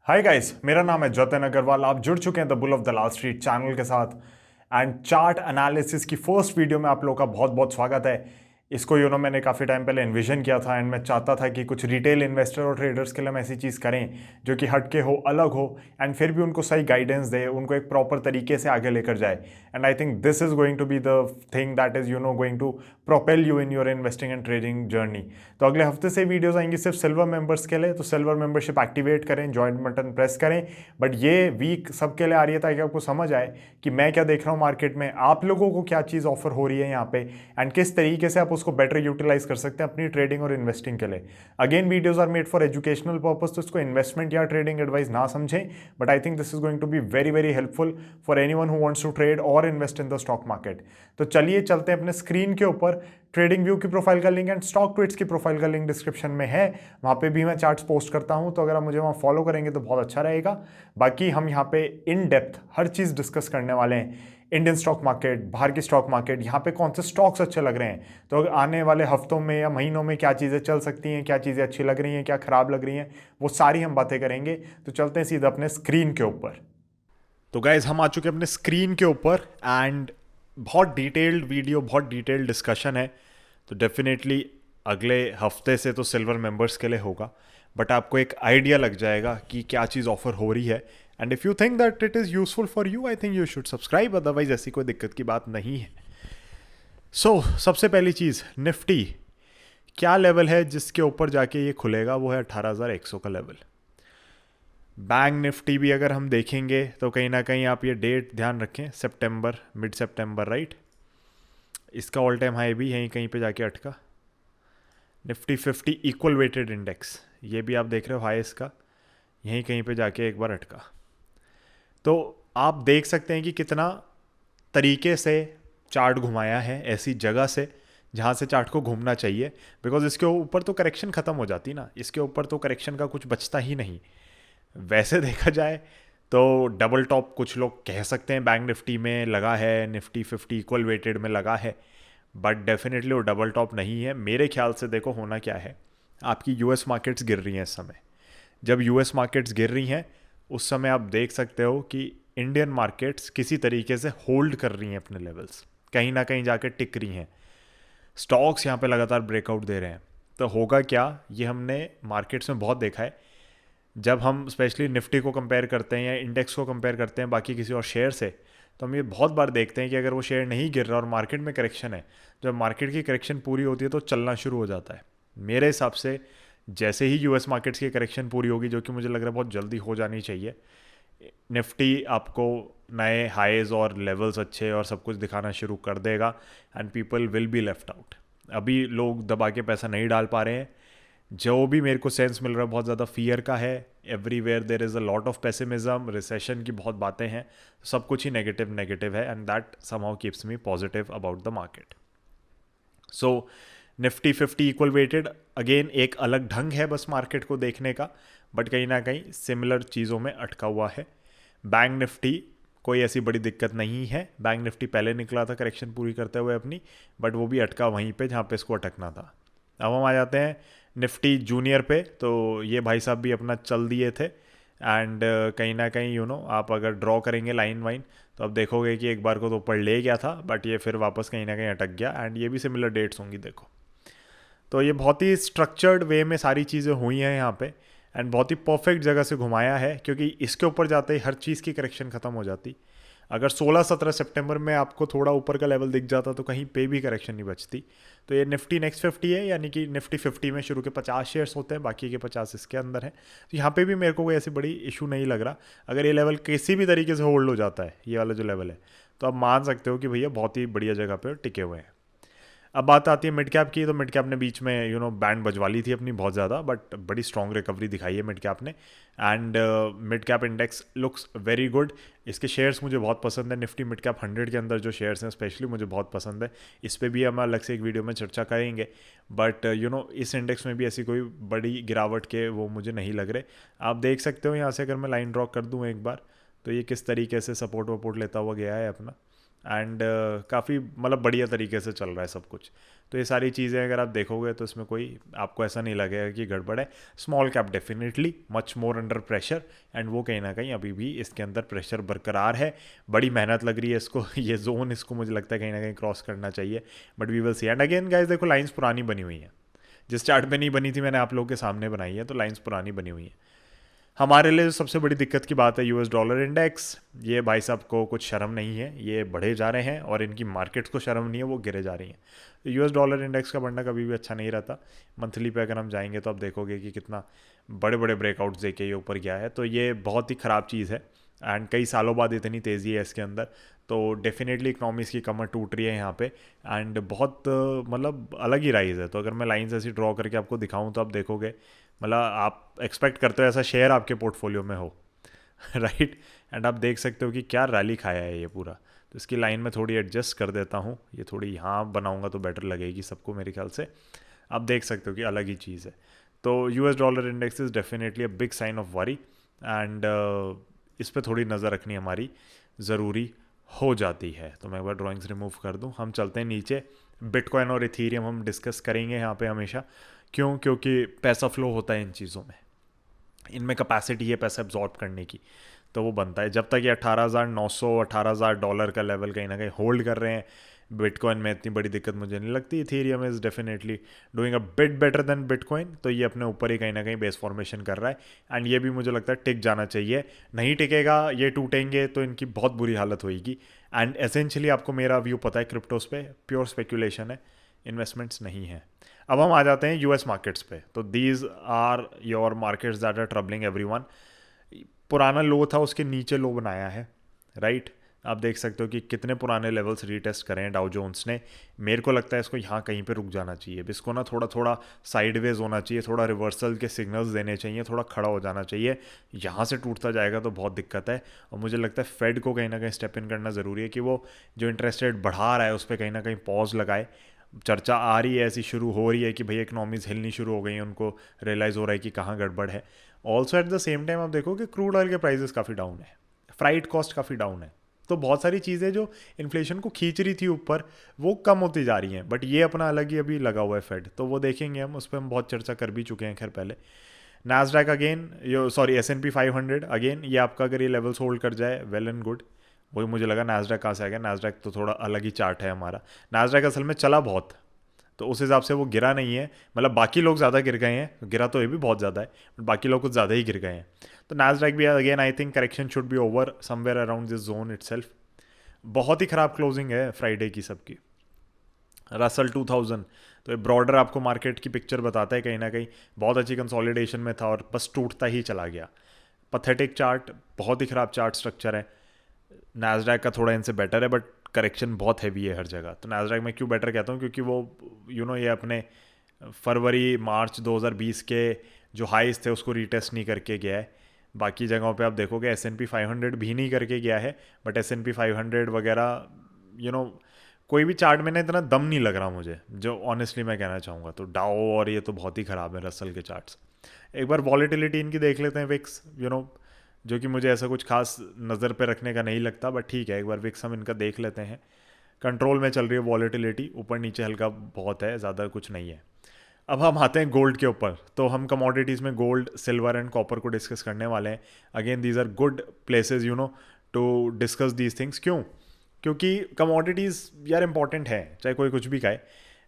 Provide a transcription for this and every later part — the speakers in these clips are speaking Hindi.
हाय गाइस, मेरा नाम है जतिन अग्रवाल। आप जुड़ चुके हैं the bull of the Lal street channel के साथ। एंड चार्ट एनालिसिस की फर्स्ट वीडियो में आप लोगों का बहुत बहुत स्वागत है। इसको मैंने काफ़ी टाइम पहले एनविजन किया था एंड मैं चाहता था कि कुछ रिटेल इन्वेस्टर और ट्रेडर्स के लिए हम ऐसी चीज़ करें जो कि हटके हो, अलग हो एंड फिर भी उनको सही गाइडेंस दे, उनको एक प्रॉपर तरीके से आगे लेकर जाए। And I think this is going to be the thing that is going to propel you in your investing and trading journey. तो अगले हफ्ते से वीडियोस आएंगी सिर्फ सिल्वर मेंबर्स के लिए, तो सिल्वर मेंबरशिप एक्टिवेट करें, ज्वाइन बटन प्रेस करें। बट ये वीक सबके लिए आ रही है ताकि आपको समझ आए कि मैं क्या देख रहा हूँ मार्केट में, आप लोगों को क्या चीज़ ऑफर हो रही है यहाँ पे एंड किस तरीके से आप उसको बेटर यूटिलाइज कर सकते हैं अपनी ट्रेडिंग और इन्वेस्टिंग के लिए। Again videos are made for educational purpose, तो इसको इन्वेस्टमेंट या ट्रेडिंग एडवाइस ना समझें। But I think this is going to be very very helpful for anyone who wants to trade और invest in the stock market. तो चलिए चलते हैं अपने स्क्रीन के ऊपर। ट्रेडिंग व्यू की प्रोफाइल का लिंक एंड स्टॉक ट्वीट्स की प्रोफाइल का लिंक डिस्क्रिप्शन में है, वहाँ पे भी मैं चार्ट्स पोस्ट करता हूँ, तो अगर आप मुझे वहाँ फॉलो करेंगे तो बहुत अच्छा रहेगा। बाकी हम यहाँ पे in depth her cheese discuss करने वाले हैं। इंडियन स्टॉक मार्केट, बाहर की स्टॉक मार्केट, यहाँ पे कौन से स्टॉक्स अच्छे लग रहे हैं, तो आने वाले हफ्तों में या महीनों में क्या चीज़ें चल सकती हैं, क्या चीज़ें अच्छी लग रही हैं, क्या खराब लग रही हैं, वो सारी हम बातें करेंगे। तो चलते हैं सीधा अपने स्क्रीन के ऊपर। तो गाइज हम आ चुके हैं अपने स्क्रीन के ऊपर एंड बहुत डिटेल्ड वीडियो, बहुत डिटेल्ड डिस्कशन है। तो डेफिनेटली अगले हफ्ते से तो सिल्वर मेंबर्स के लिए होगा, बट आपको एक आइडिया लग जाएगा कि क्या चीज़ ऑफर हो रही है। And if you think that it is useful for you, I think you should subscribe, otherwise ऐसी कोई दिक्कत की बात नहीं है। सबसे पहली चीज़, निफ्टी क्या लेवल है जिसके ऊपर जाके ये खुलेगा, वो है 18,100 का लेवल। बैंक निफ्टी भी अगर हम देखेंगे तो कहीं ना कहीं आप ये डेट ध्यान रखें, सितंबर, मिड सितंबर, राइट। इसका ऑल टाइम हाई भी यहीं कहीं पे जाके अटका। निफ्टी 50 इक्वल वेटेड इंडेक्स, ये भी आप देख रहे हो हाई इसका, यहीं कहीं पे जाके एक बार अटका। तो आप देख सकते हैं कि कितना तरीके से चार्ट घुमाया है ऐसी जगह से जहाँ से चार्ट को घूमना चाहिए, बिकॉज इसके ऊपर तो करेक्शन ख़त्म हो जाती ना, इसके ऊपर तो करेक्शन का कुछ बचता ही नहीं। वैसे देखा जाए तो डबल टॉप कुछ लोग कह सकते हैं बैंक निफ्टी में लगा है, निफ्टी 50 इक्वल वेटेड में लगा है, बट डेफिनेटली वो डबल टॉप नहीं है मेरे ख्याल से। देखो होना क्या है, आपकी यूएस मार्केट्स गिर रही हैं इस समय। जब यूएस मार्केट्स गिर रही हैं उस समय आप देख सकते हो कि इंडियन मार्केट्स किसी तरीके से होल्ड कर रही हैं अपने लेवल्स, कहीं ना कहीं जाके टिक रही हैं। स्टॉक्स यहाँ पे लगातार ब्रेकआउट दे रहे हैं। तो होगा क्या, ये हमने मार्केट्स में बहुत देखा है, जब हम स्पेशली निफ्टी को कंपेयर करते हैं या इंडेक्स को कंपेयर करते हैं बाकी किसी और शेयर से, तो हम ये बहुत बार देखते हैं कि अगर वो शेयर नहीं गिर रहा और मार्केट में करेक्शन है, जब मार्केट की करेक्शन पूरी होती है तो चलना शुरू हो जाता है। मेरे हिसाब से जैसे ही यूएस मार्केट्स की करेक्शन पूरी होगी, जो कि मुझे लग रहा है बहुत जल्दी हो जानी चाहिए, निफ्टी आपको नए हाईज और लेवल्स अच्छे और सब कुछ दिखाना शुरू कर देगा and people will be left out. अभी लोग दबा के पैसा नहीं डाल पा रहे हैं, जो भी मेरे को सेंस मिल रहा है बहुत ज़्यादा फियर का है। Everywhere there is a lot of pessimism, recession की बहुत बातें हैं, सब कुछ ही नेगेटिव नेगेटिव है and that somehow keeps me positive about the market. So Nifty 50 equal weighted again एक अलग ढंग है बस मार्केट को देखने का, बट कहीं ना कहीं सिमिलर चीज़ों में अटका हुआ है। बैंक निफ्टी कोई ऐसी बड़ी दिक्कत नहीं है, बैंक निफ्टी पहले निकला था करेक्शन पूरी करते हुए अपनी, बट वो भी अटका वहीं पे जहाँ पे इसको अटकना था। अब हम आ जाते हैं निफ्टी जूनियर पे, तो ये भाई साहब भी अपना चल दिए थे एंड कहीं ना कहीं आप अगर ड्रॉ करेंगे लाइन वाइन तो अब देखोगे कि एक बार को तो ऊपर ले गया था, बट ये फिर वापस कहीं ना कहीं अटक गया एंड ये भी सिमिलर डेट्स होंगी देखो। तो ये बहुत ही स्ट्रक्चर्ड वे में सारी चीज़ें हुई हैं यहाँ पे एंड बहुत ही परफेक्ट जगह से घुमाया है, क्योंकि इसके ऊपर जाते ही हर चीज़ की करेक्शन ख़त्म हो जाती। अगर 16-17 सितंबर में आपको थोड़ा ऊपर का लेवल दिख जाता तो कहीं पे भी करेक्शन नहीं बचती। तो ये निफ्टी नेक्स्ट 50 है, यानी कि निफ्टी 50 में शुरू के 50 शेयर्स होते हैं, बाकी के 50 इसके अंदर हैं। तो यहाँ पे भी मेरे को कोई ऐसी बड़ी इशू नहीं लग रहा। अगर ये लेवल किसी भी तरीके से होल्ड हो जाता है, ये वाला जो लेवल है, तो आप मान सकते हो कि भैया बहुत ही बढ़िया जगह पर टिके हुए हैं। अब बात आती है मिड कैप की, तो मिड कैप ने बीच में बैंड बजवा ली थी अपनी बहुत ज़्यादा, बट बड़ी स्ट्रॉन्ग रिकवरी दिखाई है मिड कैप ने and mid cap index looks very good. इसके शेयर्स मुझे बहुत पसंद है, निफ्टी मिड कैप 100 के अंदर जो शेयर्स हैं स्पेशली मुझे बहुत पसंद है। इस पर भी हम अलग से एक वीडियो में चर्चा करेंगे, बट इस इंडेक्स में भी ऐसी कोई बड़ी गिरावट के वो मुझे नहीं लग रहे। आप देख सकते हो यहाँ से अगर मैं लाइन ड्रॉ कर दूँ एक बार, तो ये किस तरीके से सपोर्ट वपोर्ट लेता हुआ गया है अपना। एंड काफ़ी मतलब बढ़िया तरीके से चल रहा है सब कुछ। तो ये सारी चीज़ें अगर आप देखोगे तो इसमें कोई आपको ऐसा नहीं लगेगा कि गड़बड़ है। Small cap definitely much more under pressure, and वो कहीं ना कहीं अभी भी इसके अंदर प्रेशर बरकरार है। बड़ी मेहनत लग रही है इसको ये जोन इसको मुझे लगता है कहीं ना कहीं क्रॉस करना चाहिए, but we will see. And again guys देखो लाइंस पुरानी बनी हुई हैं, जिस चार्ट पे नहीं बनी थी मैंने आप लोगों के सामने बनाई है, तो लाइंस पुरानी बनी हुई है। हमारे लिए सबसे बड़ी दिक्कत की बात है यूएस डॉलर इंडेक्स। ये भाई साहब को कुछ शर्म नहीं है, ये बढ़े जा रहे हैं, और इनकी मार्केट्स को शर्म नहीं है, वो गिरे जा रही हैं। तो यूएस डॉलर इंडेक्स का बढ़ना कभी भी अच्छा नहीं रहता। मंथली पे अगर हम जाएंगे तो आप देखोगे कि कितना बड़े बड़े ब्रेकआउट्स देके ये ऊपर गया है, तो ये बहुत ही ख़राब चीज़ है। एंड कई सालों बाद इतनी तेज़ी है इसके अंदर, तो डेफिनेटली इकनॉमीज़ की कमर टूट रही है यहाँ पे। एंड बहुत मतलब अलग ही राइज है। तो अगर मैं लाइंस ऐसी ड्रॉ करके आपको दिखाऊं तो आप देखोगे, मतलब आप एक्सपेक्ट करते हो ऐसा शेयर आपके पोर्टफोलियो में हो राइट। एंड आप देख सकते हो कि क्या रैली खाया है ये पूरा। तो इसकी लाइन में थोड़ी एडजस्ट कर देता हूँ, ये थोड़ी यहाँ बनाऊँगा तो बेटर लगेगी सबको मेरे ख्याल से। आप देख सकते हो कि अलग ही चीज़ है। तो US dollar index is definitely a big sign of worry, and इस पर थोड़ी नज़र रखनी हमारी ज़रूरी हो जाती है। तो मैं एक बार ड्राइंग्स रिमूव कर दूँ, हम चलते हैं नीचे। बिटकॉइन और इथीरियम हम डिस्कस करेंगे यहाँ पे हमेशा। क्यों? क्योंकि पैसा फ्लो होता है इन चीज़ों में, इनमें कैपेसिटी है पैसा एब्जॉर्ब करने की, तो वो बनता है। जब तक ये 18,900 $18,000 का लेवल कहीं ना कहीं होल्ड कर रहे हैं बिटकॉइन में, इतनी बड़ी दिक्कत मुझे नहीं लगती। Ethereum is definitely doing a bit better than bitcoin, तो ये अपने ऊपर ही कहीं ना कहीं बेस फॉर्मेशन कर रहा है, एंड ये भी मुझे लगता है टिक जाना चाहिए। नहीं टिकेगा, ये टूटेंगे तो इनकी बहुत बुरी हालत होगी। एंड एसेंशियली आपको मेरा व्यू पता है क्रिप्टोस पे, प्योर स्पेकुलेशन है, इन्वेस्टमेंट्स नहीं है। अब हम आ जाते हैं यूएस मार्केट्स पे। तो these are your markets that are troubling everyone. पुराना लो था, उसके नीचे लो बनाया है, राइट। आप देख सकते हो कि कितने पुराने लेवल्स रीटेस्ट करें डाउ जोन्स ने। मेरे को लगता है इसको यहाँ कहीं पे रुक जाना चाहिए, इसको ना थोड़ा थोड़ा साइडवेज होना चाहिए, थोड़ा रिवर्सल के सिग्नल्स देने चाहिए, थोड़ा खड़ा हो जाना चाहिए। यहाँ से टूटता जाएगा तो बहुत दिक्कत है। और मुझे लगता है फेड को कहीं ना कहीं स्टेप इन करना ज़रूरी है कि वो जो इंटरेस्ट रेट बढ़ा रहा है उस पर कहीं ना कहीं पॉज लगाए। चर्चा आ रही है, ऐसी शुरू हो रही है कि भाई इकनॉमीज़ हिलनी शुरू हो गई हैं, उनको रियलाइज़ हो रहा है कि कहाँ गड़बड़ है। Also at the same time आप देखो कि क्रूड ऑयल के प्राइसेस काफ़ी डाउन है, फ्राइट कॉस्ट काफ़ी डाउन है। तो बहुत सारी चीज़ें जो इन्फ्लेशन को खींच रही थी ऊपर, वो कम होती जा रही हैं। बट ये अपना अलग ही अभी लगा हुआ है फेड, तो वो देखेंगे हम, उस पर हम बहुत चर्चा कर भी चुके हैं खैर पहले। नास्डैक अगेन, यो सॉरी S&P 500 अगेन, ये आपका अगर ये लेवल्स होल्ड कर जाए वेल एंड गुड। वही मुझे लगा नास्डैक कहाँ से आ गया, नास्डैक तो थोड़ा अलग ही चार्ट है हमारा। नास्डैक असल में चला बहुत, तो उस हिसाब से वो गिरा नहीं है। मतलब बाकी लोग ज़्यादा गिर गए हैं, गिरा तो ये भी बहुत ज़्यादा है, बट बाकी लोग कुछ ज़्यादा ही गिर गए हैं। तो नास्डैक भी again I think correction should be over somewhere around this zone itself. बहुत ही ख़राब क्लोजिंग है फ्राइडे की सबकी। रसल 2000, तो ये ब्रॉडर आपको मार्केट की पिक्चर बताता है कहीं ना कहीं। बहुत अच्छी कंसोलिडेशन में था और बस टूटता ही चला गया। पथेटिक चार्ट, बहुत ही ख़राब चार्ट स्ट्रक्चर है। नास्डैक का थोड़ा इनसे बेटर है, बट करेक्शन बहुत हैवी है हर जगह। तो नास्डैक में क्यों बेटर कहता हूँ, क्योंकि वो ये अपने फरवरी मार्च 2020 के जो हाइस थे उसको रीटेस्ट नहीं करके गया है। बाकी जगहों पे आप देखोगे S&P 500 भी नहीं करके गया है, बट S&P 500 वगैरह कोई भी चार्ट में ना इतना दम नहीं लग रहा मुझे, जो ऑनेस्टली मैं कहना चाहूँगा। तो डाओ और ये तो बहुत ही ख़राब है रसल के चार्ट्स। एक बार वॉलेटिलिटी इनकी देख लेते हैं, विक्स जो कि मुझे ऐसा कुछ खास नज़र पे रखने का नहीं लगता, बट ठीक है, एक बार विक्स हम इनका देख लेते हैं। कंट्रोल में चल रही है वॉलेटिलिटी, ऊपर नीचे हल्का बहुत है, ज़्यादा कुछ नहीं है। अब हम आते हैं गोल्ड के ऊपर। तो हम कमोडिटीज़ में गोल्ड, सिल्वर एंड कॉपर को डिस्कस करने वाले हैं। Again these are good places to discuss these things. क्यों? क्योंकि कमोडिटीज़ यार इंपॉर्टेंट है, चाहे कोई कुछ भी खाए।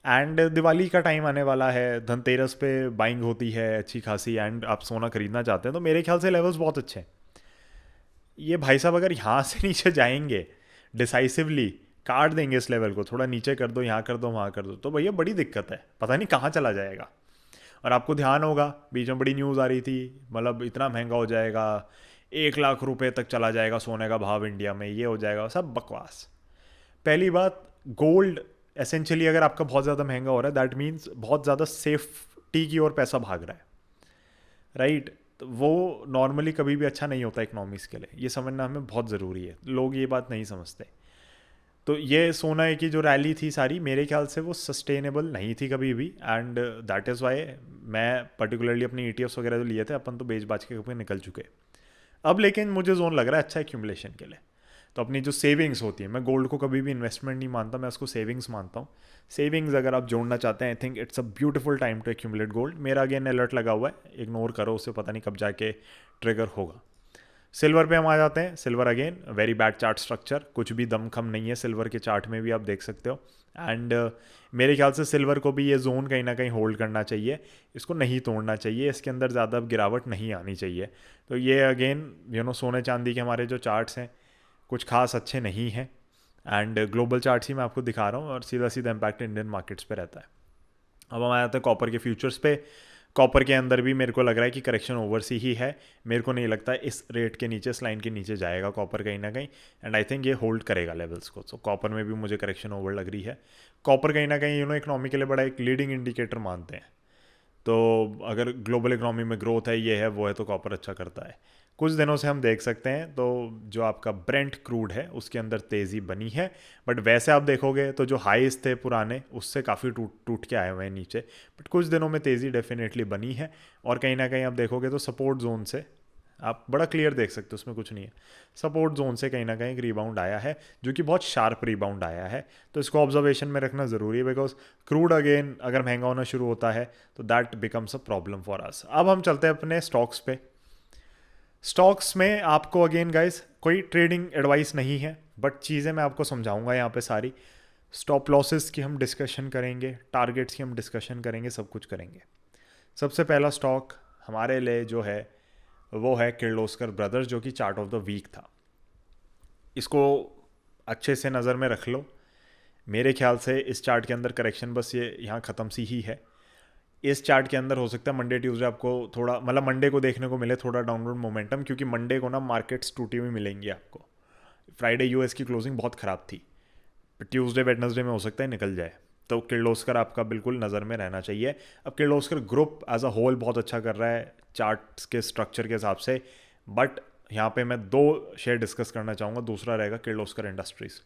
एंड दिवाली का टाइम आने वाला है, धनतेरस पे बाइंग होती है अच्छी खासी, एंड आप सोना खरीदना चाहते हैं, तो मेरे ख्याल से लेवल्स बहुत अच्छे हैं। ये भाई साहब अगर यहाँ से नीचे जाएंगे, डिसाइसिवली काट देंगे इस लेवल को, थोड़ा नीचे कर दो, यहाँ कर दो, वहाँ कर दो, तो भैया बड़ी दिक्कत है, पता नहीं कहाँ चला जाएगा। और आपको ध्यान होगा बीच में बड़ी न्यूज़ आ रही थी, मतलब इतना महंगा हो जाएगा, 1 लाख रुपए तक चला जाएगा सोने का भाव इंडिया में, ये हो जाएगा, सब बकवास। पहली बात, गोल्ड एसेंशियली अगर आपका बहुत ज़्यादा महंगा हो रहा है, दैट मीन्स बहुत ज़्यादा सेफ्टी की ओर पैसा भाग रहा है, राइट। तो वो नॉर्मली कभी भी अच्छा नहीं होता इकनॉमीज़ के लिए, ये समझना हमें बहुत ज़रूरी है, लोग ये बात नहीं समझते। तो ये सोना की जो रैली थी सारी, मेरे ख्याल से वो सस्टेनेबल नहीं थी कभी भी, एंड दैट इज़ वाई मैं पर्टिकुलरली अपनी ETFs वगैरह जो लिए थे अपन, तो बेच बाच के कभी निकल चुके। अब लेकिन मुझे जोन लग रहा है अच्छा एक्यूमुलेशन के लिए। तो अपनी जो सेविंग्स होती है, मैं गोल्ड को कभी भी इन्वेस्टमेंट नहीं मानता, मैं उसको सेविंग्स मानता हूँ। सेविंग्स अगर आप जोड़ना चाहते हैं, I think it's a beautiful time to accumulate gold. मेरा अगेन अलर्ट लगा हुआ है, इग्नोर करो उसे, पता नहीं कब जाके ट्रिगर होगा। सिल्वर पे हम आ जाते हैं। Silver again very bad chart structure, कुछ भी दमखम नहीं है सिल्वर के चार्ट में भी, आप देख सकते हो। एंड मेरे ख्याल से सिल्वर को भी ये जोन कहीं ना कहीं होल्ड करना चाहिए, इसको नहीं तोड़ना चाहिए, इसके अंदर ज़्यादा गिरावट नहीं आनी चाहिए। तो ये अगेन सोने चांदी के हमारे जो चार्ट्स हैं कुछ खास अच्छे नहीं हैं, एंड ग्लोबल चार्ट्स ही मैं आपको दिखा रहा हूँ और सीधा सीधा इम्पैक्ट इंडियन मार्केट्स पे रहता है। अब हम आते हैं कॉपर के फ्यूचर्स पे। कॉपर के अंदर भी मेरे को लग रहा है कि करेक्शन ओवरसी ही है, मेरे को नहीं लगता इस रेट के नीचे, इस लाइन के नीचे जाएगा कॉपर कहीं ना कहीं, एंड आई थिंक ये होल्ड करेगा लेवल्स को। सो कॉपर में भी मुझे करेक्शन ओवर लग रही है। कॉपर कहीं ना कहीं इकोनॉमी के लिए बड़ा एक लीडिंग इंडिकेटर मानते हैं, तो अगर ग्लोबल इकोनॉमी में ग्रोथ है, ये है वो है, तो कॉपर अच्छा करता है। कुछ दिनों से हम देख सकते हैं तो जो आपका ब्रेंट क्रूड है उसके अंदर तेज़ी बनी है, बट वैसे आप देखोगे तो जो हाईस थे पुराने उससे काफ़ी टूट टूट के आए हुए हैं नीचे, बट कुछ दिनों में तेज़ी डेफिनेटली बनी है। और कहीं ना कहीं आप देखोगे तो सपोर्ट जोन से आप बड़ा क्लियर देख सकते हो, उसमें कुछ नहीं है, सपोर्ट जोन से कहीं ना कहीं एक रिबाउंड आया है, जो कि बहुत शार्प रिबाउंड आया है। तो इसको ऑब्जर्वेशन में रखना ज़रूरी है, बिकॉज क्रूड अगेन अगर महंगा होना शुरू होता है तो that becomes a problem for us. अब हम चलते हैं अपने स्टॉक्स पे। स्टॉक्स में आपको अगेन गाइस कोई ट्रेडिंग एडवाइस नहीं है, बट चीज़ें मैं आपको समझाऊंगा यहाँ पे सारी। स्टॉप लॉसेस की हम डिस्कशन करेंगे, टारगेट्स की हम डिस्कशन करेंगे, सब कुछ करेंगे। सबसे पहला स्टॉक हमारे लिए जो है वो है किर्लोस्कर ब्रदर्स, जो कि चार्ट ऑफ द वीक था। इसको अच्छे से नज़र में रख लो। मेरे ख्याल से इस चार्ट के अंदर करेक्शन बस ये यहाँ ख़त्म सी ही है। इस चार्ट के अंदर हो सकता है मंडे ट्यूसडे आपको थोड़ा, मतलब मंडे को देखने को मिले थोड़ा डाउनवर्ड मोमेंटम, क्योंकि मंडे को ना मार्केट्स टूटी हुई मिलेंगी आपको। फ्राइडे यूएस की क्लोजिंग बहुत ख़राब थी, ट्यूसडे वेडनेसडे में हो सकता है निकल जाए, तो किर्लोस्कर आपका बिल्कुल नज़र में रहना चाहिए। अब Kirloskar group as a whole बहुत अच्छा कर रहा है चार्ट्स के स्ट्रक्चर के हिसाब से, बट यहाँ पे मैं दो शेयर डिस्कस करना चाहूँगा। दूसरा रहेगा किर्लोस्कर इंडस्ट्रीज़।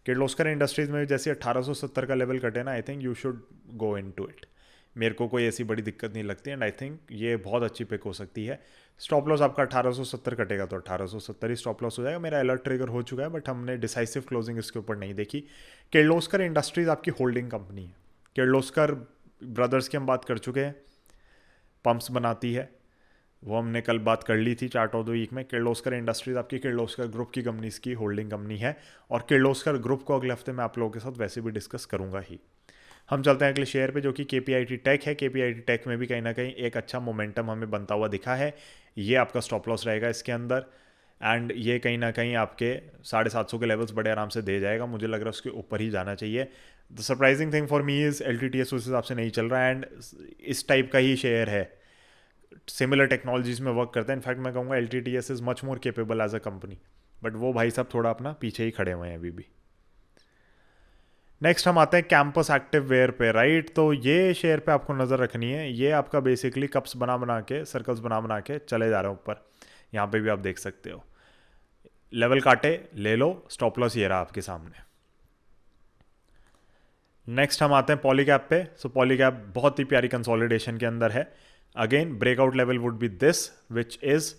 किर्लोस्कर इंडस्ट्रीज़ में जैसे 1870 का लेवल कटे ना, I think you should go into it. मेरे को कोई ऐसी बड़ी दिक्कत नहीं लगती, एंड आई थिंक ये बहुत अच्छी पिक हो सकती है। स्टॉप लॉस आपका 1870 कटेगा तो 1870 ही स्टॉप लॉस हो जाएगा। मेरा अलर्ट ट्रिगर हो चुका है, बट हमने डिसाइसिव क्लोजिंग इसके ऊपर नहीं देखी। किर्लोस्कर इंडस्ट्रीज़ आपकी होल्डिंग कंपनी है। किर्लोस्कर ब्रदर्स की हम बात कर चुके हैं, पंप्स बनाती है, वो हमने कल बात कर ली थी चार्ट ऑफ द वीक में। किर्लोस्कर इंडस्ट्रीज़ आपकी किर्लोस्कर ग्रुप की कंपनीज की होल्डिंग कंपनी है, और किर्लोस्कर ग्रुप को अगले हफ्ते मैं आप लोगों के साथ वैसे भी डिस्कस करूंगा ही। हम चलते हैं अगले शेयर पे, जो कि KPIT टेक है। KPIT टेक में भी कहीं ना कहीं एक अच्छा मोमेंटम हमें बनता हुआ दिखा है। ये आपका स्टॉप लॉस रहेगा इसके अंदर, एंड ये कहीं ना कहीं आपके 750 के लेवल्स बड़े आराम से दे जाएगा। मुझे लग रहा है उसके ऊपर ही जाना चाहिए। The surprising thing for me is LTTS उस हिसाब से नहीं चल रहा है, एंड इस टाइप का ही शेयर है, सिमिलर टेक्नोलॉजीज में वर्क करता है। इनफैक्ट मैं कहूँगा LTTS is much more capable as a company, but वो भाई साहब थोड़ा अपना पीछे ही खड़े हुए हैं अभी भी। नेक्स्ट हम आते हैं कैंपस एक्टिव वेयर पे, राइट। तो ये शेयर पे आपको नज़र रखनी है। ये आपका बेसिकली कप्स बना बना के, सर्कल्स बना बना के चले जा रहे हैं ऊपर। यहाँ पे भी आप देख सकते हो, लेवल काटे ले लो, स्टॉप लॉस ये रहा आपके सामने। नेक्स्ट हम आते हैं पॉलीकैप पे। सो पॉलीकैप बहुत ही प्यारी कंसोलिडेशन के अंदर है। Again breakout level would be this, which is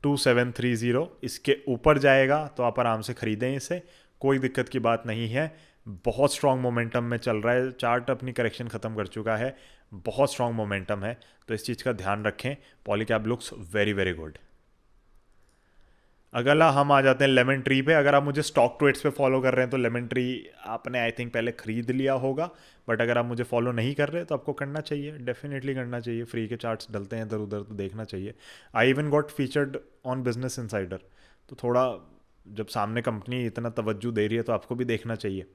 2730। इसके ऊपर जाएगा तो आप आराम से खरीदें इसे, कोई दिक्कत की बात नहीं है। बहुत स्ट्रॉन्ग मोमेंटम में चल रहा है, चार्ट अपनी करेक्शन ख़त्म कर चुका है, बहुत स्ट्रॉन्ग मोमेंटम है, तो इस चीज़ का ध्यान रखें। Polycab looks very very good. अगला हम आ जाते हैं लेमन ट्री पे। अगर आप मुझे स्टॉक ट्वीट्स पे फॉलो कर रहे हैं तो लेमन ट्री आपने आई थिंक पहले ख़रीद लिया होगा, बट अगर आप मुझे फॉलो नहीं कर रहे तो आपको करना चाहिए, डेफिनेटली करना चाहिए। फ्री के चार्ट्स डलते हैं इधर उधर तो देखना चाहिए। I even got featured on business insider, तो थोड़ा जब सामने कंपनी इतना तवज्जो दे रही है तो आपको भी देखना चाहिए।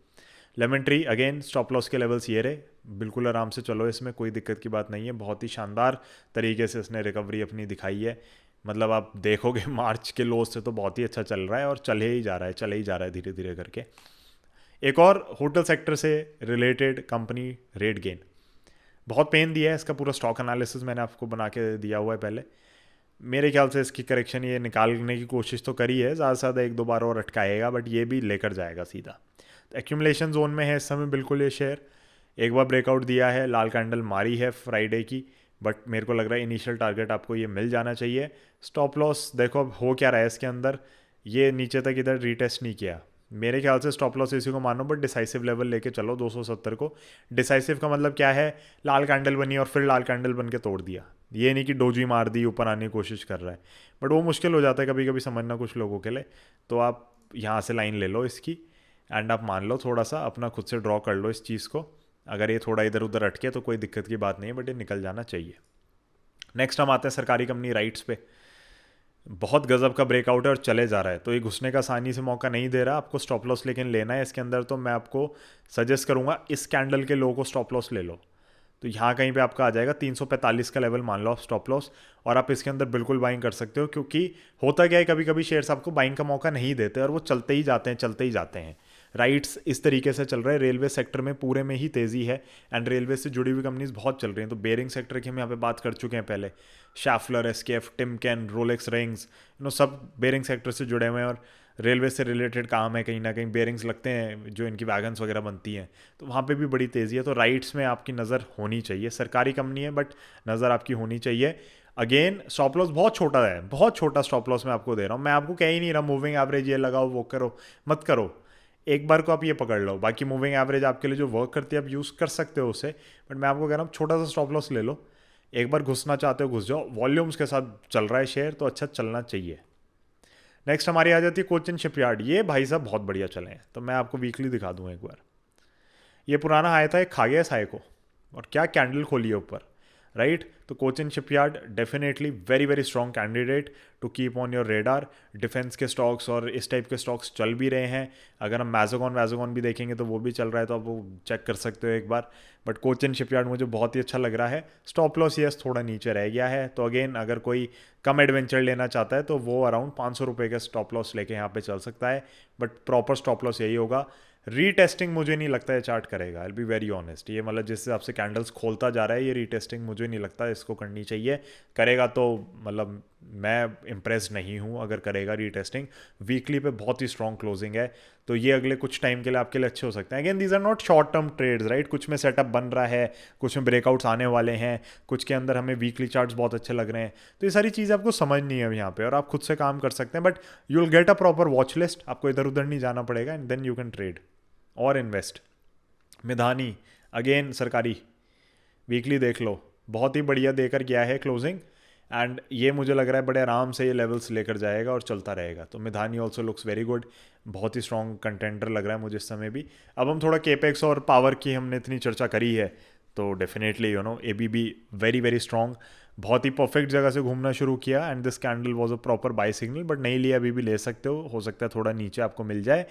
Lemon tree again stop loss के लेवल्स ये रहे, बिल्कुल आराम से चलो, इसमें कोई दिक्कत की बात नहीं है। बहुत ही शानदार तरीके से इसने रिकवरी अपनी दिखाई है। मतलब आप देखोगे मार्च के लोस से तो बहुत ही अच्छा चल रहा है, और चले ही जा रहा है, चले ही जा रहा है धीरे धीरे करके। एक और होटल सेक्टर से रिलेटेड कंपनी रेट गेन, बहुत पेन दिया है। इसका पूरा स्टॉक एनालिसिस मैंने आपको बना के दिया हुआ है पहले। मेरे ख्याल से इसकी करेक्शन ये निकालने की कोशिश तो करी है, ज़्यादा से ज़्यादा एक दो बार और अटकाएगा, बट ये भी लेकर जाएगा सीधा। तो एक्यूमुलेशन जोन में है इस समय बिल्कुल ये शेयर। एक बार ब्रेकआउट दिया है, लाल कैंडल मारी है फ्राइडे की, बट मेरे को लग रहा है इनिशियल टारगेट आपको ये मिल जाना चाहिए। स्टॉप लॉस देखो अब हो क्या रहा है इसके अंदर, ये नीचे तक इधर रीटेस्ट नहीं किया। मेरे ख्याल से स्टॉप लॉस इसी को मानो, बट डिसाइसिव लेवल लेके चलो 270 को। डिसाइसिव का मतलब क्या है, लाल कैंडल बनी और फिर लाल कैंडल बन के तोड़ दिया। ये नहीं कि डोजी मार दी ऊपर आने की कोशिश कर रहा है, बट वो मुश्किल हो जाता है कभी कभी समझना कुछ लोगों के लिए। तो आप यहाँ से लाइन ले लो इसकी, एंड आप मान लो थोड़ा सा अपना खुद से ड्रॉ कर लो इस चीज़ को। अगर ये थोड़ा इधर उधर अटके तो कोई दिक्कत की बात नहीं है, बट ये निकल जाना चाहिए। नेक्स्ट हम आते हैं सरकारी कंपनी राइट्स पे। बहुत गजब का ब्रेकआउट है और चले जा रहा है, तो ये घुसने का आसानी से मौका नहीं दे रहा आपको स्टॉप लॉस लेकिन लेना है इसके अंदर। तो मैं आपको सजेस्ट करूंगा इस कैंडल के लो को स्टॉप लॉस ले लो। तो यहाँ कहीं पे आपका आ जाएगा 345 का लेवल मान लो आप स्टॉप लॉस, और आप इसके अंदर बिल्कुल बाइंग कर सकते हो। क्योंकि होता क्या है, कभी कभी शेयर्स आपको बाइंग का मौका नहीं देते और वो चलते ही जाते हैं चलते ही जाते हैं। राइट्स इस तरीके से चल रहे हैं, रेलवे सेक्टर में पूरे में ही तेज़ी है, एंड रेलवे से जुड़ी हुई कंपनीज बहुत चल रही हैं। तो बेरिंग सेक्टर की हम यहाँ पे बात कर चुके हैं पहले, Schaeffler, SKF, Timken, Rolex rings, सब बेरिंग सेक्टर से जुड़े हुए हैं और रेलवे से रिलेटेड काम है। कहीं ना कहीं बेरिंग्स लगते हैं जो इनकी वैगन्स वगैरह बनती हैं, तो वहाँ पे भी बड़ी तेज़ी है। तो राइट्स में आपकी नज़र होनी चाहिए। सरकारी कंपनी है बट नज़र आपकी होनी चाहिए। अगेन स्टॉप लॉस बहुत छोटा है, बहुत छोटा स्टॉप लॉस मैं आपको दे रहा हूँ। मैं आपको कह ही नहीं रहा मूविंग एवरेज ये लगाओ वो करो, मत करो। एक बार को आप ये पकड़ लो, बाकी मूविंग एवरेज आपके लिए जो वर्क करती है आप यूज़ कर सकते हो उसे, बट मैं आपको कह रहा हूँ छोटा सा स्टॉप लॉस ले लो। एक बार घुसना चाहते हो घुस जाओ, वॉल्यूम्स के साथ चल रहा है शेयर तो अच्छा चलना चाहिए। नेक्स्ट हमारी आ जाती है कोचिन शिपयार्ड। ये भाई साहब बहुत बढ़िया चले हैं, तो मैं आपको वीकली दिखा दूँ एक बार। ये पुराना हाई था, एक खा गया इस हाई को, और क्या कैंडल खोली है ऊपर, राइट। तो Cochin shipyard definitely very very strong candidate to keep on your radar. Defence के स्टॉक्स और इस टाइप के स्टॉक्स चल भी रहे हैं। अगर हम मैज़ोगॉन भी देखेंगे तो वो भी चल रहा है, तो आप वो चेक कर सकते हो एक बार। बट कोचिन शिपयार्ड मुझे बहुत ही अच्छा लग रहा है। स्टॉप लॉस यस थोड़ा नीचे रह गया है, तो अगेन अगर कोई कम एडवेंचर लेना चाहता है तो वो अराउंड 500 रुपये का स्टॉप लॉस लेके यहाँ पे चल सकता है। बट प्रॉपर स्टॉप लॉस यही होगा। रीटेस्टिंग मुझे नहीं लगता है चार्ट करेगा, आई बी वेरी ऑनेस्ट। ये मतलब जिस हिसाब से कैंडल्स खोलता जा रहा है, ये रीटेस्टिंग मुझे नहीं लगता इसको करनी चाहिए। करेगा तो मतलब मैं इम्प्रेस नहीं हूँ अगर करेगा रीटेस्टिंग। वीकली पे बहुत ही स्ट्रॉन्ग क्लोजिंग है, तो ये अगले कुछ टाइम के लिए आपके लिए अच्छे हो सकते हैं। Again these are not short term trades, right. कुछ में सेटअप बन रहा है, कुछ में ब्रेकआउट्स आने वाले हैं, कुछ के अंदर हमें वीकली चार्ट्स बहुत अच्छे लग रहे हैं। तो ये सारी चीज़ आपको समझनी है यहाँ पे, और आप खुद से काम कर सकते हैं। But you will get a proper watch list, आपको इधर उधर नहीं जाना पड़ेगा, and then you can trade और इन्वेस्ट। मिधानी अगेन सरकारी, वीकली देख लो, बहुत ही बढ़िया देकर गया है क्लोजिंग, एंड ये मुझे लग रहा है बड़े आराम से ये लेवल्स लेकर जाएगा और चलता रहेगा। तो Midhani also looks very good, बहुत ही स्ट्रॉन्ग कंटेंडर लग रहा है मुझे इस समय भी। अब हम थोड़ा केपेक्स और पावर की हमने इतनी चर्चा करी है, तो definitely ABB very very strong, बहुत ही परफेक्ट जगह से घूमना शुरू किया, and this candle was a proper buy signal. But नहीं लिया अभी भी ले सकते हो सकता है थोड़ा नीचे आपको मिल जाए।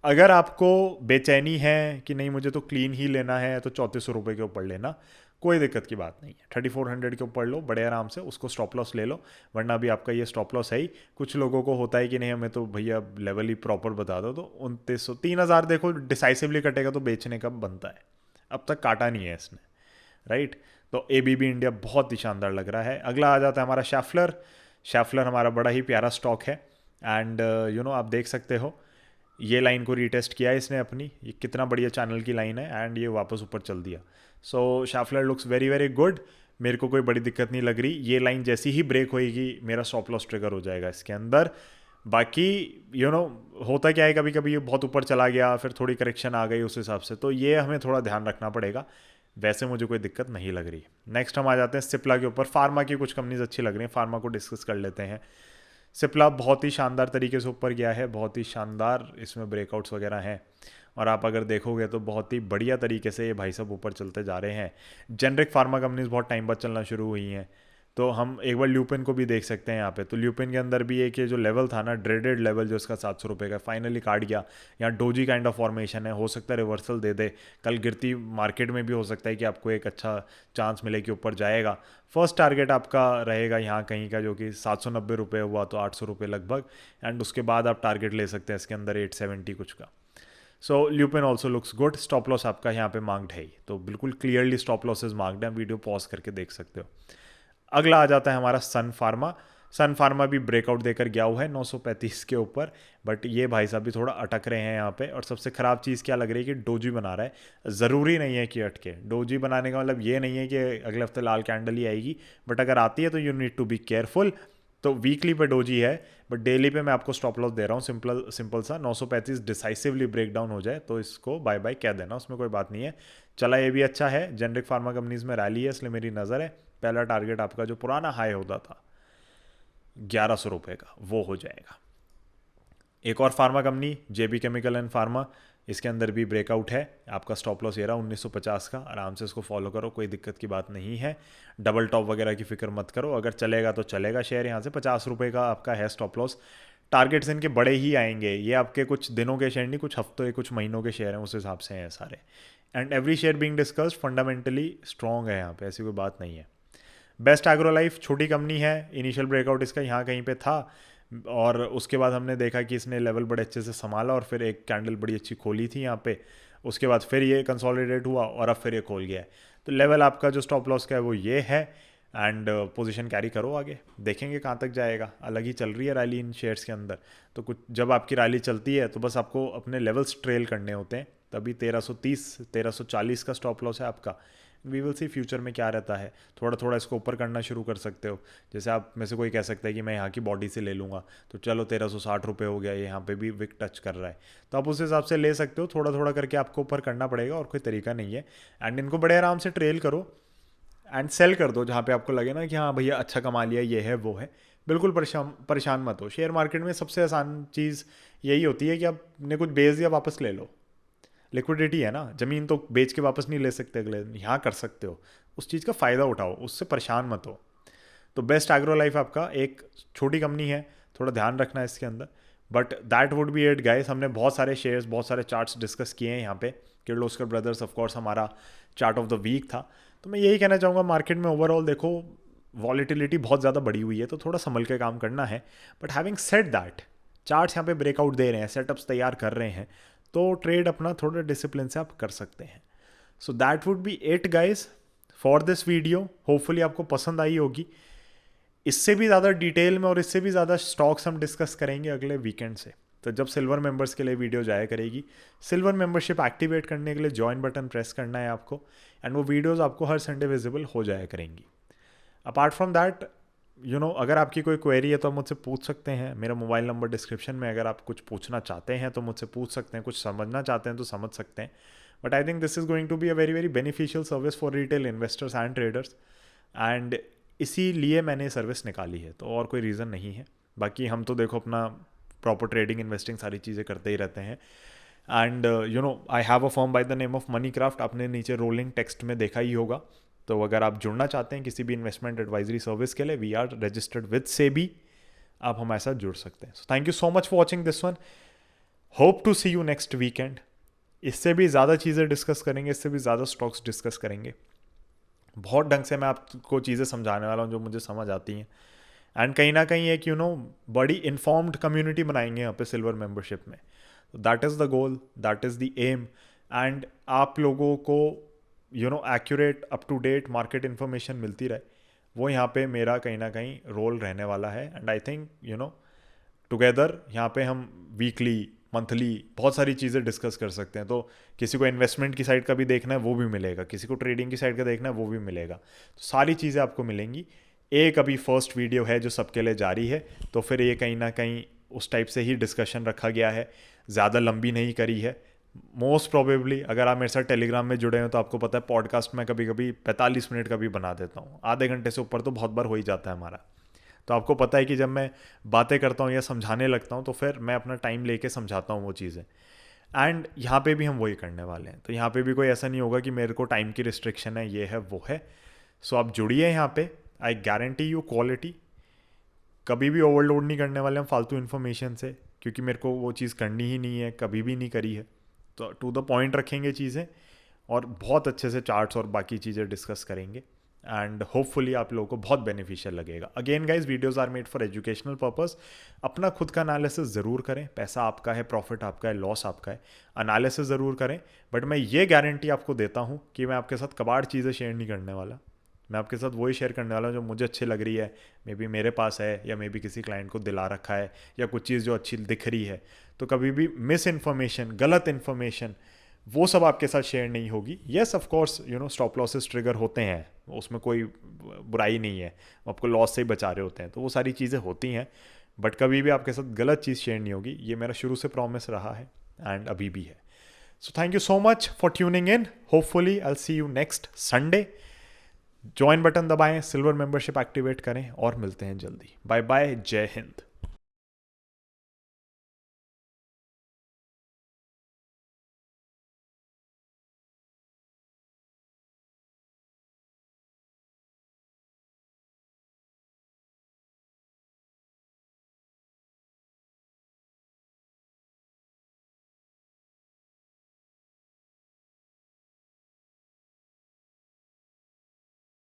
अगर आपको बेचैनी है कि नहीं मुझे तो क्लीन ही लेना है, तो 3400 रुपये के ऊपर लेना, कोई दिक्कत की बात नहीं है। 3400 के ऊपर लो बड़े आराम से, उसको स्टॉप लॉस ले लो, वरना अभी आपका ये स्टॉप लॉस है ही। कुछ लोगों को होता है कि नहीं हमें तो भैया लेवल ही प्रॉपर बता दो, तो 2900 3000 देखो डिसाइसिवली कटेगा तो बेचने का बनता है, अब तक काटा नहीं है इसने, राइट। तो एबीबी इंडिया बहुत ही शानदार लग रहा है। अगला आ जाता है हमारा शैफलर। शैफलर हमारा बड़ा ही प्यारा स्टॉक है, एंड आप देख सकते हो ये लाइन को रीटेस्ट किया है इसने अपनी, ये कितना बढ़िया चैनल की लाइन है, एंड ये वापस ऊपर चल दिया। So Schaeffler looks very very good, मेरे को कोई बड़ी दिक्कत नहीं लग रही। ये लाइन जैसी ही ब्रेक होएगी मेरा स्टॉप लॉस ट्रिगर हो जाएगा इसके अंदर। बाकी होता क्या है, कभी कभी ये बहुत ऊपर चला गया फिर थोड़ी करेक्शन आ गई उस हिसाब से, तो ये हमें थोड़ा ध्यान रखना पड़ेगा। वैसे मुझे कोई दिक्कत नहीं लग रही। नेक्स्ट हम आ जाते हैं सिप्ला के ऊपर। फार्मा की कुछ कंपनीज अच्छी लग रही हैं, फार्मा को डिस्कस कर लेते हैं। सिप्ला बहुत ही शानदार तरीके से ऊपर गया है, बहुत ही शानदार इसमें ब्रेकआउट्स वगैरह हैं, और आप अगर देखोगे तो बहुत ही बढ़िया तरीके से ये भाई साहब ऊपर चलते जा रहे हैं। जेनरिक फार्मा कंपनीज बहुत टाइम बाद चलना शुरू हुई हैं, तो हम एक बार ल्यूपिन को भी देख सकते हैं यहाँ पे। तो ल्यूपिन के अंदर भी एक ये जो लेवल था ना, ड्रेडेड लेवल जो इसका 700 रुपये का, फाइनली काट गया। यहाँ डोजी काइंड ऑफ फॉर्मेशन है, हो सकता है रिवर्सल दे दे, कल गिरती मार्केट में भी हो सकता है कि आपको एक अच्छा चांस मिले कि ऊपर जाएगा। फर्स्ट टारगेट आपका रहेगा यहाँ कहीं का, जो कि 790 रुपये हुआ, तो 800 रुपये लगभग, एंड उसके बाद आप टारगेट ले सकते हैं इसके अंदर 870 कुछ का। So Lupin also looks good. Stop loss आपका यहाँ पे मार्क्ड है ही, तो बिल्कुल क्लियरली स्टॉप लॉसेज मार्क्ड है, वीडियो पॉज करके देख सकते हो। अगला आ जाता है हमारा सन फार्मा। सन फार्मा भी ब्रेकआउट देकर गया हुआ है 935 के ऊपर, बट ये भाई साहब भी थोड़ा अटक रहे हैं यहाँ पे। और सबसे ख़राब चीज़ क्या लग रही है कि डोजी बना रहा है, ज़रूरी नहीं है कि अटके। डोजी बनाने का मतलब ये नहीं है कि अगले हफ्ते लाल कैंडल ही आएगी, बट अगर आती है तो you need to be careful. तो वीकली पे डोजी है, बट डेली पे मैं आपको स्टॉप लॉस दे रहा हूँ सिंपल सा 935 डिसाइसिवली ब्रेक डाउन हो जाए तो इसको बाय बाय कह देना, उसमें कोई बात नहीं है। चला ये भी अच्छा है, जेनरिक फार्मा कंपनीज में रैली है इसलिए मेरी नज़र है। पहला टारगेट आपका जो पुराना हाई होता था 1100 रुपये का वो हो जाएगा। एक और pharma company JB chemical and pharma, इसके अंदर भी ब्रेकआउट है। आपका स्टॉप लॉस ये रहा 1950 का, आराम से इसको फॉलो करो, कोई दिक्कत की बात नहीं है। डबल टॉप वगैरह की फिक्र मत करो, अगर चलेगा तो चलेगा शेयर। यहाँ से 50 रुपये का आपका है स्टॉप लॉस। टारगेट्स इनके बड़े ही आएंगे, ये आपके कुछ दिनों के शेयर नहीं, कुछ हफ्तों या कुछ महीनों के शेयर हैं, उस हिसाब से हैं सारे। And every share being discussed fundamentally strong है, यहाँ पे ऐसी कोई बात नहीं है। बेस्ट एग्रो लाइफ छोटी कंपनी है, इनिशियल ब्रेकआउट इसका यहाँ कहीं पे था और उसके बाद हमने देखा कि इसने लेवल बड़े अच्छे से संभाला और फिर एक कैंडल बड़ी अच्छी खोली थी यहाँ पे, उसके बाद फिर ये कंसोलिडेट हुआ और अब फिर ये खोल गया है। तो लेवल आपका जो स्टॉप लॉस का है वो ये है। एंड पोजीशन कैरी करो, आगे देखेंगे कहाँ तक जाएगा। अलग ही चल रही है रैली इन शेयर्स के अंदर, तो कुछ जब आपकी रैली चलती है तो बस आपको अपने लेवल्स ट्रेल करने होते हैं। तभी 1330 1340 का स्टॉप लॉस है आपका। वी विल सी फ्यूचर में क्या रहता है, थोड़ा थोड़ा इसको ऊपर करना शुरू कर सकते हो। जैसे आप में से कोई कह सकता है कि मैं यहाँ की बॉडी से ले लूँगा, तो चलो 1360 रुपये हो गया, ये यहाँ पे भी विक टच कर रहा है, तो आप उस हिसाब से ले सकते हो। थोड़ा थोड़ा करके आपको ऊपर करना पड़ेगा और कोई तरीका नहीं है। एंड इनको बड़े आराम से ट्रेल करो एंड सेल कर दो जहाँ पे आपको लगे ना कि हाँ भैया अच्छा कमा लिया, ये है वो है। बिल्कुल परेशान मत हो। शेयर मार्केट में सबसे आसान चीज़ यही होती है कि आपने कुछ बेच दिया वापस ले लो, लिक्विडिटी है ना। ज़मीन तो बेच के वापस नहीं ले सकते अगले दिन, यहाँ कर सकते हो। उस चीज़ का फ़ायदा उठाओ, उससे परेशान मत हो। तो बेस्ट एग्रो लाइफ आपका एक छोटी कंपनी है, थोड़ा ध्यान रखना है इसके अंदर। But that would be it guys. हमने बहुत सारे शेयर्स, बहुत सारे चार्ट्स डिस्कस किए हैं यहाँ पे। किर्लोस्कर ब्रदर्स ऑफकोर्स हमारा चार्ट ऑफ द वीक था। तो मैं यही कहना चाहूँगा, मार्केट में ओवरऑल देखो वॉलीटिलिटी बहुत ज़्यादा बढ़ी हुई है, तो थोड़ा संभल के काम करना है। But having said that, charts यहाँ पे ब्रेकआउट दे रहे हैं, सेटअप्स तैयार कर रहे हैं, तो ट्रेड अपना थोड़ा डिसिप्लिन से आप कर सकते हैं। So that would be it guys for this video. Hopefully आपको पसंद आई होगी। इससे भी ज़्यादा डिटेल में और इससे भी ज़्यादा स्टॉक्स हम डिस्कस करेंगे अगले वीकेंड से। तो जब सिल्वर मेंबर्स के लिए वीडियो जाया करेगी, सिल्वर मेंबरशिप एक्टिवेट करने के लिए ज्वाइन बटन प्रेस करना है आपको, एंड वो वीडियोज़ आपको हर संडे विजिबल हो जाया करेंगी। अपार्ट फ्रॉम दैट अगर आपकी कोई क्वेरी है तो आप मुझसे पूछ सकते हैं। मेरा मोबाइल नंबर डिस्क्रिप्शन में, अगर आप कुछ पूछना चाहते हैं तो मुझसे पूछ सकते हैं, कुछ समझना चाहते हैं तो समझ सकते हैं। But I think this is going to be a very very beneficial service for retail investors and traders, and इसीलिए मैंने सर्विस निकाली है, तो और कोई रीज़न नहीं है। बाकी हम तो देखो अपना प्रॉपर ट्रेडिंग इन्वेस्टिंग सारी चीज़ें करते ही रहते हैं। And I have a firm by the name of money craft, आपने नीचे रोलिंग टेक्स्ट में देखा ही होगा। तो अगर आप जुड़ना चाहते हैं किसी भी इन्वेस्टमेंट एडवाइजरी सर्विस के लिए, we are registered with SEBI, आप हमारे साथ जुड़ सकते हैं। So thank you so much for watching this one. Hope to see you next weekend. इससे भी ज़्यादा चीज़ें डिस्कस करेंगे, इससे भी ज़्यादा स्टॉक्स डिस्कस करेंगे। बहुत ढंग से मैं आपको चीज़ें समझाने वाला हूँ जो मुझे समझ आती हैं। एंड कहीं ना कहीं एक बड़ी इन्फॉर्म्ड कम्युनिटी बनाएंगे यहाँ पे सिल्वर मेंबरशिप में। That is the goal, that is the aim. And आप लोगों को accurate up to date market information मिलती रहे, वो यहाँ पे मेरा कहीं ना कहीं रोल रहने वाला है। एंड आई थिंक टुगेदर यहाँ पे हम वीकली मंथली बहुत सारी चीज़ें डिस्कस कर सकते हैं। तो किसी को इन्वेस्टमेंट की साइड का भी देखना है वो भी मिलेगा, किसी को ट्रेडिंग की साइड का देखना है वो भी मिलेगा। तो सारी चीज़ें आपको मिलेंगी। एक अभी फर्स्ट वीडियो है जो सबके लिए जारी है, तो फिर ये कहीं ना कहीं उस टाइप से ही डिस्कशन रखा गया है, ज़्यादा लंबी नहीं करी है। मोस्ट प्रोबेबली अगर आप मेरे साथ टेलीग्राम में जुड़े हो तो आपको पता है पॉडकास्ट में कभी कभी 45 मिनट का भी बना देता हूँ, आधे घंटे से ऊपर तो बहुत बार हो ही जाता है हमारा। तो आपको पता है कि जब मैं बातें करता हूँ या समझाने लगता हूँ तो फिर मैं अपना टाइम लेके समझाता हूँ वो चीज़ें। एंड यहाँ पे भी हम वही करने वाले हैं। तो यहाँ पे भी कोई ऐसा नहीं होगा कि मेरे को टाइम की रिस्ट्रिक्शन है, ये है वो है। सो आप जुड़िए यहाँ पे, आई गारंटी यू क्वालिटी। कभी भी ओवरलोड नहीं करने वाले हम फालतू इन्फॉर्मेशन से, क्योंकि मेरे को वो चीज़ करनी ही नहीं है, कभी भी नहीं करी है। तो टू द पॉइंट रखेंगे चीज़ें और बहुत अच्छे से चार्ट्स और बाकी चीज़ें डिस्कस करेंगे। एंड होपफुली आप लोगों को बहुत बेनिफिशियल लगेगा। Again guys, videos are made for educational purpose. अपना खुद का एनालिसिस ज़रूर करें, पैसा आपका है, प्रॉफिट आपका है, लॉस आपका है, एनालिसिस ज़रूर करें। बट मैं ये गारंटी आपको देता हूँ कि मैं आपके साथ कबाड़ चीज़ें शेयर नहीं करने वाला। मैं आपके साथ वही शेयर करने वाला हूँ जो मुझे अच्छी लग रही है, मे बी मेरे पास है या मे बी किसी क्लाइंट को दिला रखा है, या कुछ चीज़ जो अच्छी दिख रही है। तो कभी भी मिस इन्फॉर्मेशन, गलत इन्फॉर्मेशन वो सब आपके साथ शेयर नहीं होगी। Yes of course stop losses trigger होते हैं, उसमें कोई बुराई नहीं है, वो आपको लॉस से ही बचा रहे होते हैं, तो वो सारी चीज़ें होती हैं, बट कभी भी आपके साथ गलत चीज़ शेयर नहीं होगी। ये मेरा शुरू से प्रॉमिस रहा है एंड अभी भी है। So thank you so much for tuning in. Hopefully I see you next Sunday. Join button दबाएं, सिल्वर मेंबरशिप एक्टिवेट करें और मिलते हैं जल्दी। बाय बाय, जय हिंद।